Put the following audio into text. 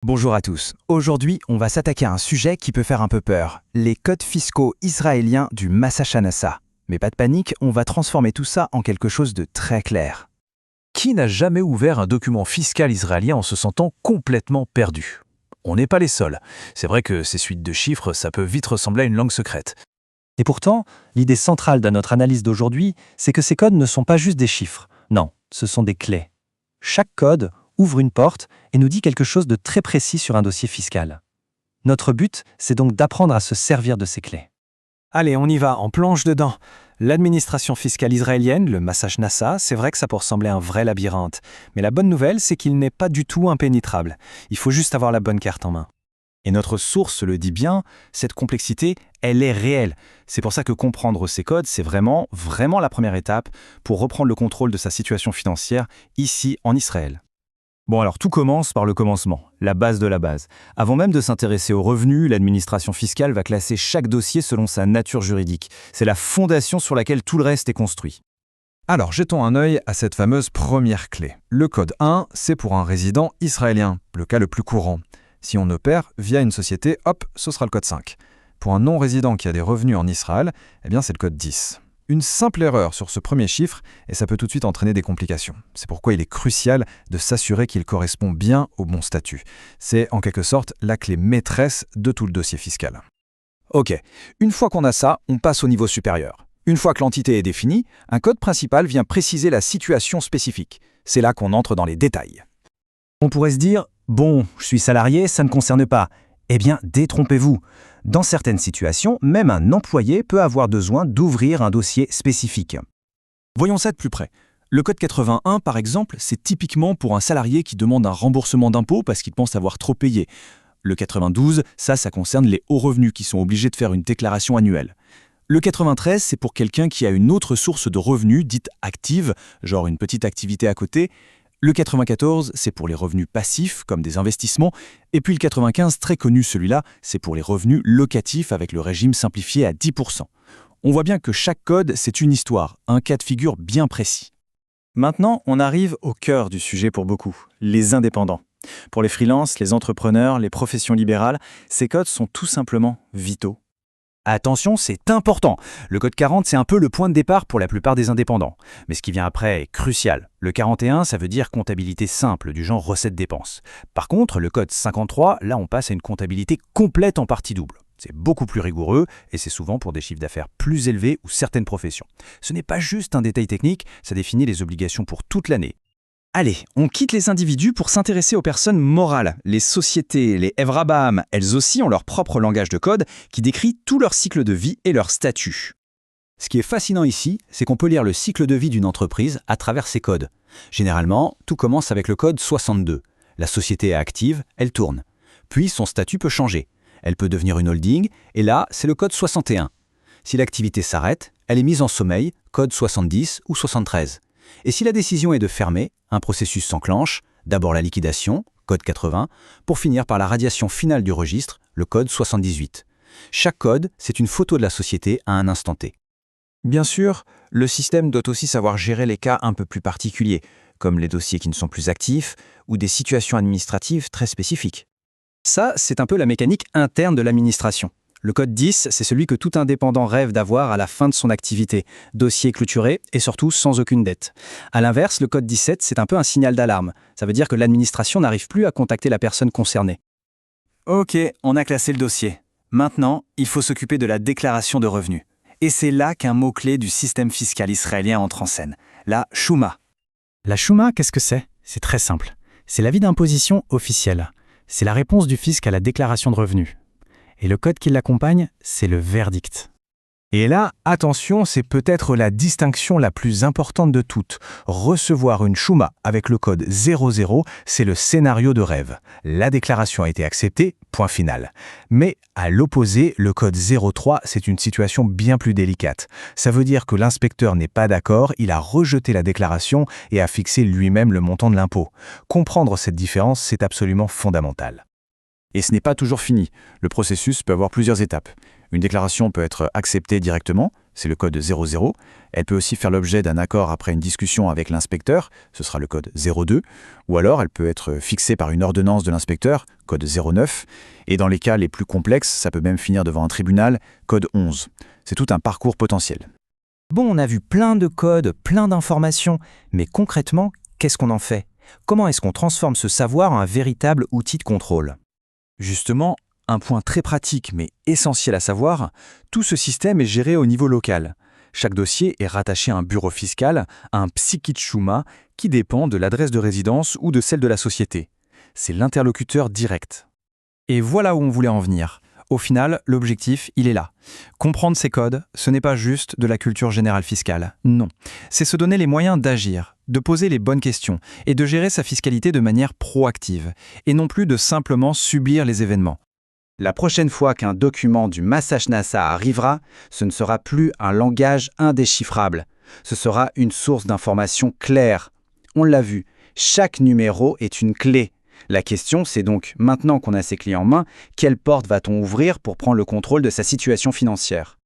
Bonjour à tous. Aujourd'hui, on va s'attaquer à un sujet qui peut faire un peu peur, les codes fiscaux israéliens du Massa Shanassa. Mais pas de panique, on va transformer tout ça en quelque chose de très clair. Qui n'a jamais ouvert un document fiscal israélien en se sentant complètement perdu? On n'est pas les seuls. C'est vrai que ces suites de chiffres, ça peut vite ressembler à une langue secrète. Et pourtant, l'idée centrale de notre analyse d'aujourd'hui, c'est que ces codes ne sont pas juste des chiffres. Non, ce sont des clés. Chaque code ouvre une porte et nous dit quelque chose de très précis sur un dossier fiscal. Notre but, c'est donc d'apprendre à se servir de ces clés. Allez, on y va, on plonge dedans. L'administration fiscale israélienne, le Massa Shanassa, c'est vrai que ça peut ressembler à un vrai labyrinthe. Mais la bonne nouvelle, c'est qu'il n'est pas du tout impénétrable. Il faut juste avoir la bonne carte en main. Et notre source le dit bien, cette complexité, elle est réelle. C'est pour ça que comprendre ces codes, c'est vraiment la première étape pour reprendre le contrôle de sa situation financière ici en Israël. Bon alors tout commence par le commencement, la base de la base. Avant même de s'intéresser aux revenus, l'administration fiscale va classer chaque dossier selon sa nature juridique. C'est la fondation sur laquelle tout le reste est construit. Alors, jetons un œil à cette fameuse première clé. Le code 1, c'est pour un résident israélien, le cas le plus courant. Si on opère via une société, hop, ce sera le code 5. Pour un non-résident qui a des revenus en Israël, eh bien c'est le code 10. Une simple erreur sur ce premier chiffre et ça peut tout de suite entraîner des complications. C'est pourquoi il est crucial de s'assurer qu'il correspond bien au bon statut. C'est en quelque sorte la clé maîtresse de tout le dossier fiscal. Ok, une fois qu'on a ça, on passe au niveau supérieur. Une fois que l'entité est définie, un code principal vient préciser la situation spécifique. C'est là qu'on entre dans les détails. On pourrait se dire, bon, je suis salarié, ça ne concerne pas. Eh bien, détrompez-vous. Dans certaines situations, même un employé peut avoir besoin d'ouvrir un dossier spécifique. Voyons ça de plus près. Le code 81, par exemple, c'est typiquement pour un salarié qui demande un remboursement d'impôts parce qu'il pense avoir trop payé. Le 92, ça concerne les hauts revenus qui sont obligés de faire une déclaration annuelle. Le 93, c'est pour quelqu'un qui a une autre source de revenus dite active, genre une petite activité à côté. Le 94, c'est pour les revenus passifs, comme des investissements. Et puis le 95, très connu celui-là, c'est pour les revenus locatifs avec le régime simplifié à 10%. On voit bien que chaque code, c'est une histoire, un cas de figure bien précis. Maintenant, on arrive au cœur du sujet pour beaucoup, les indépendants. Pour les freelances, les entrepreneurs, les professions libérales, ces codes sont tout simplement vitaux. Attention, c'est important. Le code 40, c'est un peu le point de départ pour la plupart des indépendants. Mais ce qui vient après est crucial. Le 41, ça veut dire comptabilité simple, du genre recettes-dépenses. Par contre, le code 53, là on passe à une comptabilité complète en partie double. C'est beaucoup plus rigoureux et c'est souvent pour des chiffres d'affaires plus élevés ou certaines professions. Ce n'est pas juste un détail technique, ça définit les obligations pour toute l'année. Allez, on quitte les individus pour s'intéresser aux personnes morales. Les sociétés, les Evrabaham, elles aussi ont leur propre langage de code qui décrit tout leur cycle de vie et leur statut. Ce qui est fascinant ici, c'est qu'on peut lire le cycle de vie d'une entreprise à travers ces codes. Généralement, tout commence avec le code 62. La société est active, elle tourne. Puis son statut peut changer. Elle peut devenir une holding, et là, c'est le code 61. Si l'activité s'arrête, elle est mise en sommeil, code 70 ou 73. Et si la décision est de fermer, un processus s'enclenche, d'abord la liquidation, code 80, pour finir par la radiation finale du registre, le code 78. Chaque code, c'est une photo de la société à un instant T. Bien sûr, le système doit aussi savoir gérer les cas un peu plus particuliers, comme les dossiers qui ne sont plus actifs ou des situations administratives très spécifiques. Ça, c'est un peu la mécanique interne de l'administration. Le code 10, c'est celui que tout indépendant rêve d'avoir à la fin de son activité, dossier clôturé et surtout sans aucune dette. À l'inverse, le code 17, c'est un peu un signal d'alarme. Ça veut dire que l'administration n'arrive plus à contacter la personne concernée. Ok, on a classé le dossier. Maintenant, il faut s'occuper de la déclaration de revenus. Et c'est là qu'un mot-clé du système fiscal israélien entre en scène, la Chouma. La Chouma, qu'est-ce que c'est? C'est très simple. C'est l'avis d'imposition officiel. C'est la réponse du fisc à la déclaration de revenus. Et le code qui l'accompagne, c'est le verdict. Et là, attention, c'est peut-être la distinction la plus importante de toutes. Recevoir une chouma avec le code 00, c'est le scénario de rêve. La déclaration a été acceptée, point final. Mais à l'opposé, le code 03, c'est une situation bien plus délicate. Ça veut dire que l'inspecteur n'est pas d'accord, il a rejeté la déclaration et a fixé lui-même le montant de l'impôt. Comprendre cette différence, c'est absolument fondamental. Et ce n'est pas toujours fini. Le processus peut avoir plusieurs étapes. Une déclaration peut être acceptée directement, c'est le code 00. Elle peut aussi faire l'objet d'un accord après une discussion avec l'inspecteur, ce sera le code 02. Ou alors elle peut être fixée par une ordonnance de l'inspecteur, code 09. Et dans les cas les plus complexes, ça peut même finir devant un tribunal, code 11. C'est tout un parcours potentiel. Bon, on a vu plein de codes, plein d'informations, mais concrètement, qu'est-ce qu'on en fait? Comment est-ce qu'on transforme ce savoir en un véritable outil de contrôle? Justement, un point très pratique mais essentiel à savoir, tout ce système est géré au niveau local. Chaque dossier est rattaché à un bureau fiscal, un psikit shuma, qui dépend de l'adresse de résidence ou de celle de la société. C'est l'interlocuteur direct. Et voilà où on voulait en venir. Au final, l'objectif, il est là. Comprendre ces codes, ce n'est pas juste de la culture générale fiscale. Non. C'est se donner les moyens d'agir, de poser les bonnes questions et de gérer sa fiscalité de manière proactive, et non plus de simplement subir les événements. La prochaine fois qu'un document du Massach Nassa arrivera, ce ne sera plus un langage indéchiffrable. Ce sera une source d'information claire. On l'a vu, chaque numéro est une clé. La question, c'est donc, maintenant qu'on a ces clés en main, quelle porte va-t-on ouvrir pour prendre le contrôle de sa situation financière ?